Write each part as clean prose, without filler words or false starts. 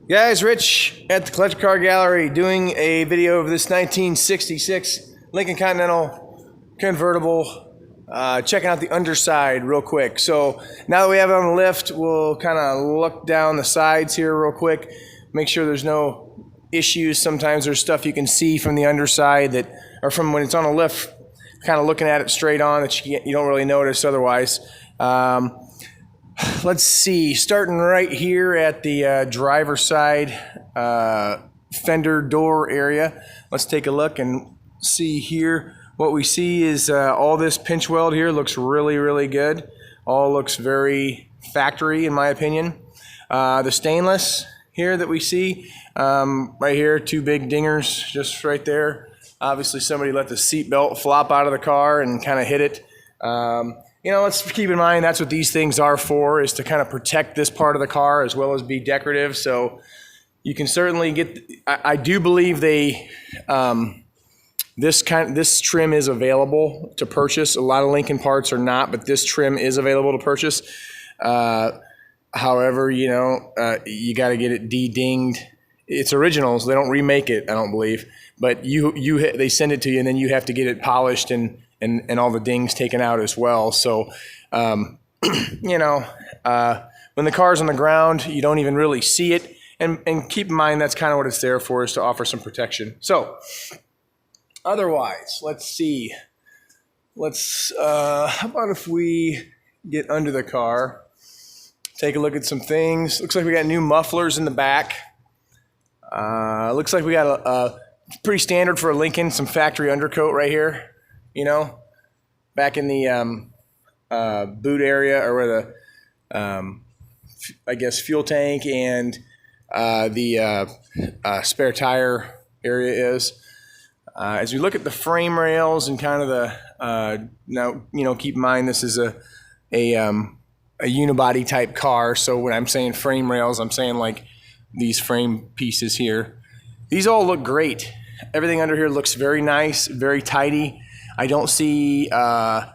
Guys, Rich at the Collector Car Gallery doing a video of this 1966 Lincoln Continental convertible, checking out the underside real quick. So now that we have it on the lift, we'll kind of look down the sides here real quick, make sure there's no issues. Sometimes there's stuff you can see from the underside that, or from when it's on a lift, kind of looking at it straight on that you don't really notice otherwise. Let's see, starting right here at the driver's side fender door area. Let's take a look and see here. What we see is all this pinch weld here looks really, really good. All looks very factory in my opinion. The stainless here that we see, right here, two big dingers just right there. Obviously somebody let the seat belt flop out of the car and kind of hit it. You know, let's keep in mind that's what these things are for, is to kind of protect this part of the car as well as be decorative. So you can certainly get, I do believe they, this trim is available to purchase. A lot of Lincoln parts are not, but this trim is available to purchase. However, you know, you got to get it de-dinged. It's original, so they don't remake it, I don't believe. But they send it to you, and then you have to get it polished and all the dings taken out as well. So, you know, when the car's on the ground, you don't even really see it. And keep in mind, that's kind of what it's there for, is to offer some protection. So, otherwise, let's see. How about if we get under the car, take a look at some things. Looks like we got new mufflers in the back. Looks like we got a pretty standard for a Lincoln, some factory undercoat right here. You know, back in the boot area, or where the, I guess, fuel tank and the spare tire area is. As we look at the frame rails and kind of the, now, you know, keep in mind this is a unibody type car. So when I'm saying frame rails, I'm saying like these frame pieces here. These all look great. Everything under here looks very nice, very tidy. I don't see stuff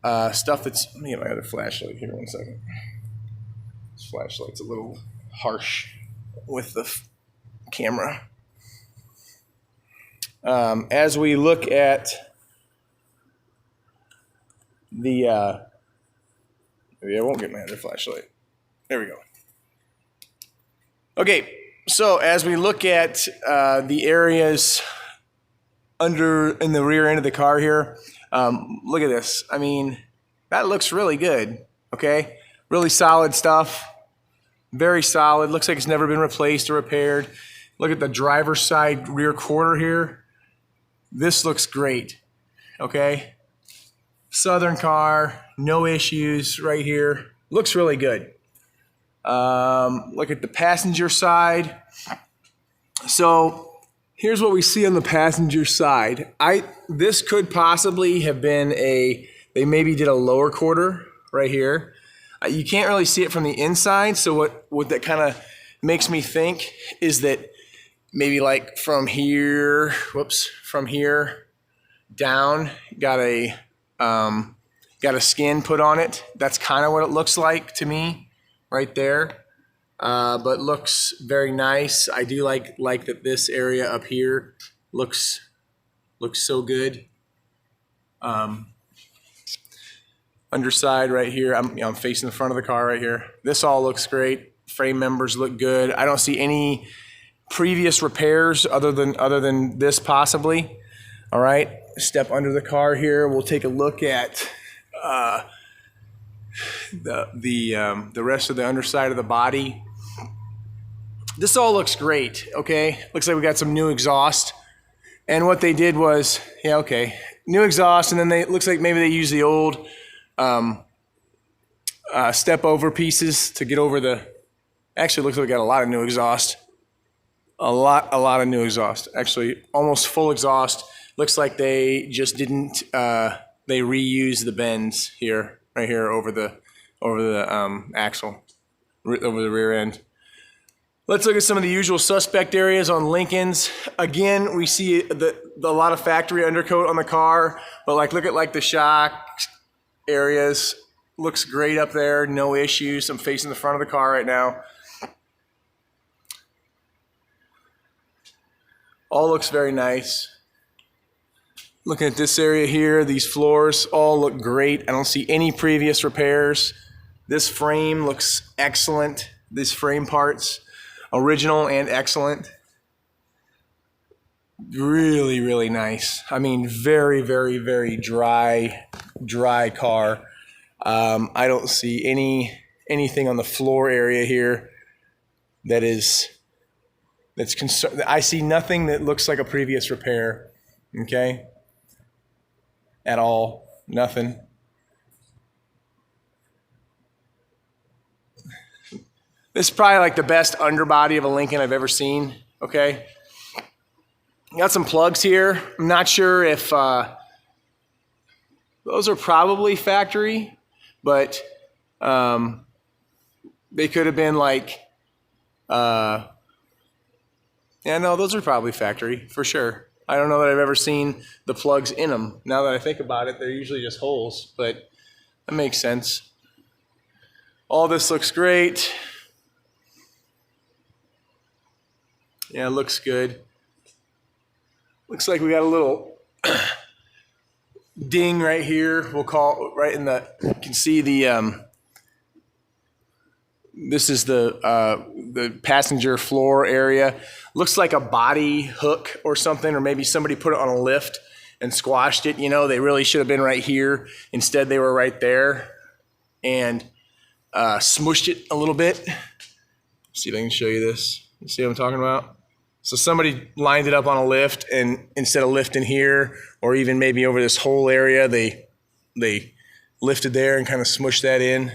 that's, let me get my other flashlight here 1 second. This flashlight's a little harsh with the camera. As we look at the, maybe I won't get my other flashlight. There we go. Okay, so as we look at the areas in the rear end of the car here, look at this. I mean, that looks really good, okay? Really solid stuff, very solid. Looks like it's never been replaced or repaired. Look at the driver's side rear quarter here. This looks great, okay? Southern car, no issues right here. Looks really good. Look at the passenger side. So here's what we see on the passenger side. This could possibly have been they maybe did a lower quarter right here. You can't really see it from the inside. So what that kind of makes me think is that maybe like from here, from here down, got a skin put on it. That's kind of what it looks like to me right there. But looks very nice. I do like that this area up here looks so good. Underside right here, I'm facing the front of the car right here. This all looks great. Frame members look good. I don't see any previous repairs other than this possibly. All right, step under the car here. We'll take a look at the rest of the underside of the body. This all looks great, okay? Looks like we got some new exhaust. And what they did was, yeah, okay, new exhaust, and then looks like maybe they used the old step over pieces to get over the, actually looks like we got a lot of new exhaust. A lot of new exhaust. Actually, almost full exhaust. Looks like they just didn't, they reused the bends here, right here over the axle, over the rear end. Let's look at some of the usual suspect areas on Lincolns. Again, we see a lot of factory undercoat on the car, but like look at like the shock areas. Looks great up there, no issues. I'm facing the front of the car right now. All looks very nice. Looking at this area here, these floors all look great. I don't see any previous repairs. This frame looks excellent. These frame parts, original and excellent. Really, really nice. I mean, very, very, very dry car. I don't see anything on the floor area here that's concern. I see nothing that looks like a previous repair. Okay. At all. Nothing. This is probably like the best underbody of a Lincoln I've ever seen. Okay. Got some plugs here. I'm not sure if those are probably factory, but they could have been like, yeah, no, those are probably factory for sure. I don't know that I've ever seen the plugs in them. Now that I think about it, they're usually just holes, but that makes sense. All this looks great. Yeah, it looks good. Looks like we got a little ding right here. We'll call right in the, you can see the, this is the passenger floor area. Looks like a body hook or something, or maybe somebody put it on a lift and squashed it. You know, they really should have been right here. Instead, they were right there and smushed it a little bit. See if I can show you this. You see what I'm talking about? So somebody lined it up on a lift, and instead of lifting here, or even maybe over this whole area, they lifted there and kind of smushed that in.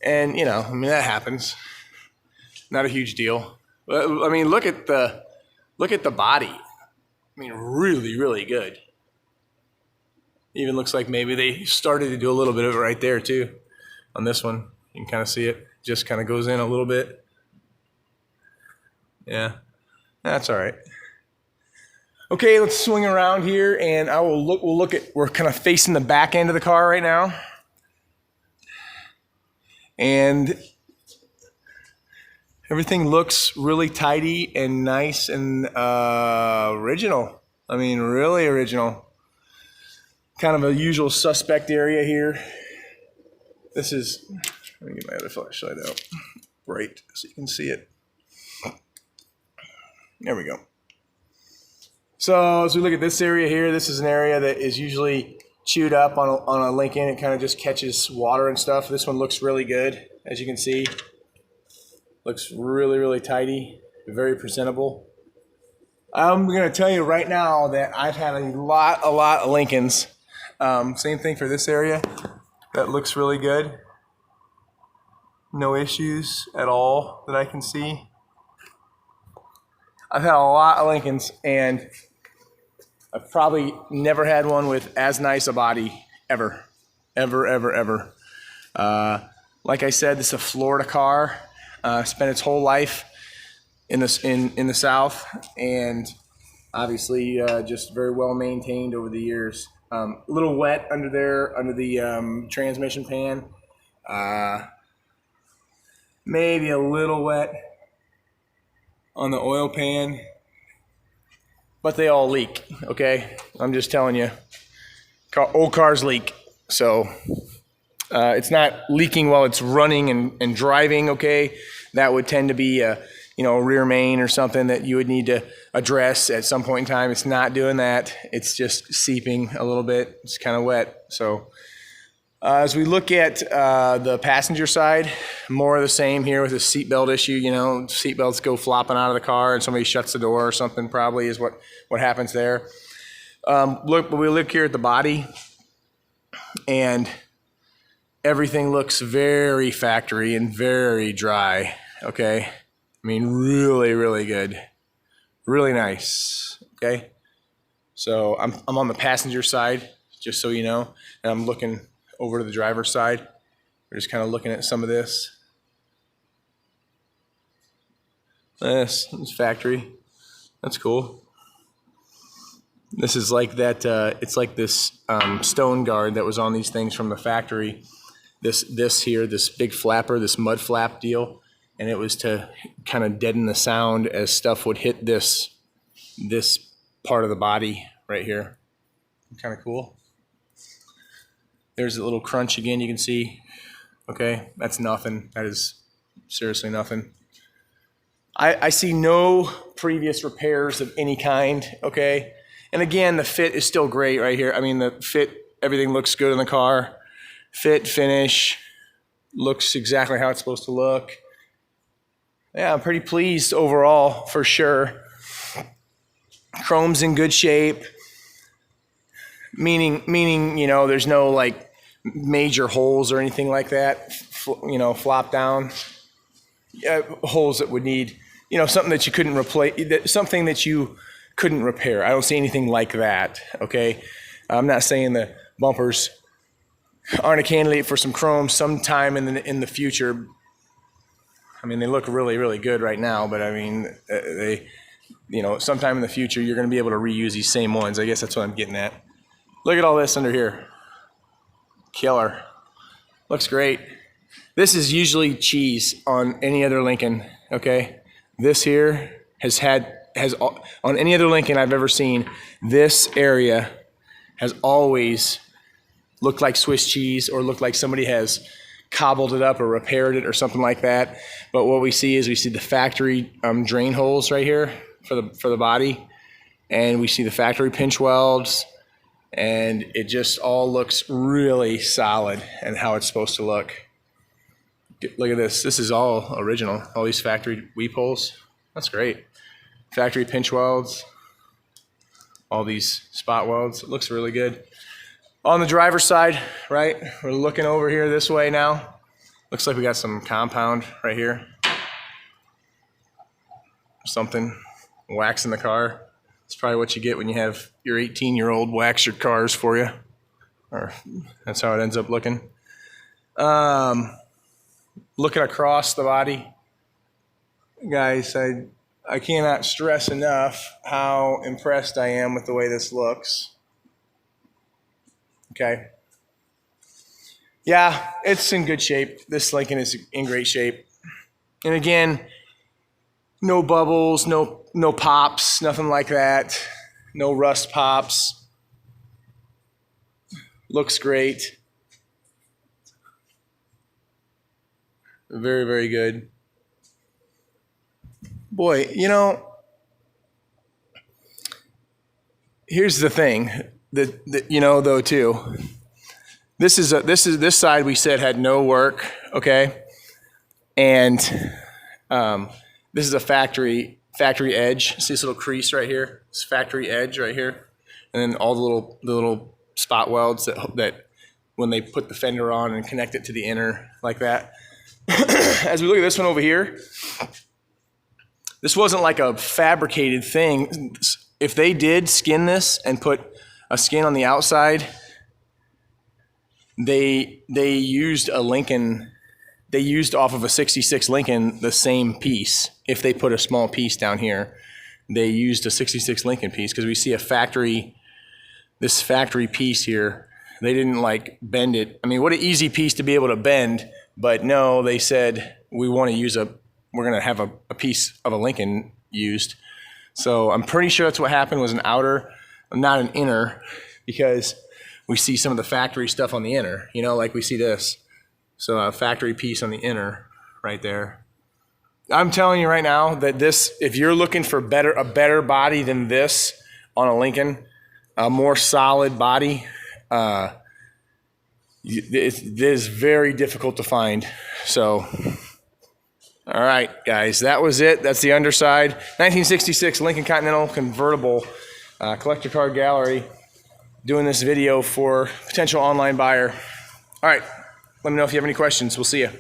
And, you know, I mean, that happens. Not a huge deal. But, I mean, look at the body. I mean, really, really good. Even looks like maybe they started to do a little bit of it right there, too. On this one, you can kind of see it. Just kind of goes in a little bit. Yeah, that's all right. Okay, let's swing around here, and we'll look at, we're kind of facing the back end of the car right now. And everything looks really tidy and nice and original. I mean, really original. Kind of a usual suspect area here. This is, let me get my other flashlight out. Right, so you can see it. There we go. So as we look at this area here, this is an area that is usually chewed up on a Lincoln. It kind of just catches water and stuff. This one looks really good, as you can see. Looks really, really tidy, very presentable. I'm going to tell you right now that I've had a lot of Lincolns. Same thing for this area. That looks really good. No issues at all that I can see. I've had a lot of Lincolns, and I've probably never had one with as nice a body ever. Ever. Like I said, this is a Florida car. Spent its whole life in the South, and obviously just very well maintained over the years. A little wet under there, under the transmission pan. Maybe a little wet on the oil pan, but they all leak, okay? I'm just telling you, old cars leak. So it's not leaking while it's running and driving, okay? That would tend to be a rear main or something that you would need to address at some point in time. It's not doing that. It's just seeping a little bit. It's kind of wet. So as we look at the passenger side, more of the same here with the seatbelt issue. You know, seatbelts go flopping out of the car and somebody shuts the door or something, probably is what happens there. We look here at the body, and everything looks very factory and very dry, okay? I mean, really, really good. Really nice, okay? So I'm on the passenger side, just so you know, and I'm looking over to the driver's side. We're just kind of looking at some of this. This is factory. That's cool. This is like that, it's like this stone guard that was on these things from the factory. This here, this big flapper, this mud flap deal, and it was to kind of deaden the sound as stuff would hit this this part of the body right here. Kind of cool. There's a little crunch again, you can see. Okay, that's nothing. That is seriously nothing. I see no previous repairs of any kind, okay? And again, the fit is still great right here. I mean, the fit, everything looks good in the car. Fit, finish, looks exactly how it's supposed to look. Yeah, I'm pretty pleased overall, for sure. Chrome's in good shape. Meaning, you know, there's no like major holes or anything like that, you know, flop down. Holes that would need, you know, something that you couldn't replace, something that you couldn't repair. I don't see anything like that, okay? I'm not saying the bumpers aren't a candidate for some chrome sometime in the future. I mean, they look really, really good right now, but I mean, they, you know, sometime in the future, you're going to be able to reuse these same ones. I guess that's what I'm getting at. Look at all this under here. Killer. Looks great. This is usually cheese on any other Lincoln, okay? This here has on any other Lincoln I've ever seen, this area has always looked like Swiss cheese or looked like somebody has cobbled it up or repaired it or something like that. But what we see is we see the factory drain holes right here for the body, and we see the factory pinch welds, and it just all looks really solid and how it's supposed to look. Look at this. This is all original. All these factory weep holes. That's great. Factory pinch welds. All these spot welds. It looks really good. On the driver's side, right? We're looking over here this way now. Looks like we got some compound right here. Something. Wax in the car. It's probably what you get when you have your 18-year-old wax your cars for you. Or that's how it ends up looking. Looking across the body, guys, I cannot stress enough how impressed I am with the way this looks. Okay. Yeah, it's in good shape. This Lincoln is in great shape. And again, no bubbles, no pops, nothing like that. No rust pops. Looks great. Very, very good. Boy, you know, here's the thing that you know though too. This side we said had no work, okay? And this is a factory edge. See this little crease right here? This factory edge right here. And then all the little spot welds that when they put the fender on and connect it to the inner like that. As we look at this one over here, this wasn't like a fabricated thing. If they did skin this and put a skin on the outside, they used a Lincoln, they used off of a 66 Lincoln the same piece. If they put a small piece down here, they used a 66 Lincoln piece because we see this factory piece here. They didn't like bend it. I mean, what an easy piece to be able to bend. But no, they said, we're going to have a piece of a Lincoln used. So I'm pretty sure that's what happened, was an outer, not an inner, because we see some of the factory stuff on the inner, you know, like we see this. So a factory piece on the inner right there. I'm telling you right now that this, if you're looking for a better body than this on a Lincoln, a more solid body, it is very difficult to find. So, all right, guys, that was it. That's the Underside 1966 Lincoln Continental Convertible collector car gallery. Doing this video for potential online buyer. All right, let me know if you have any questions. We'll see you.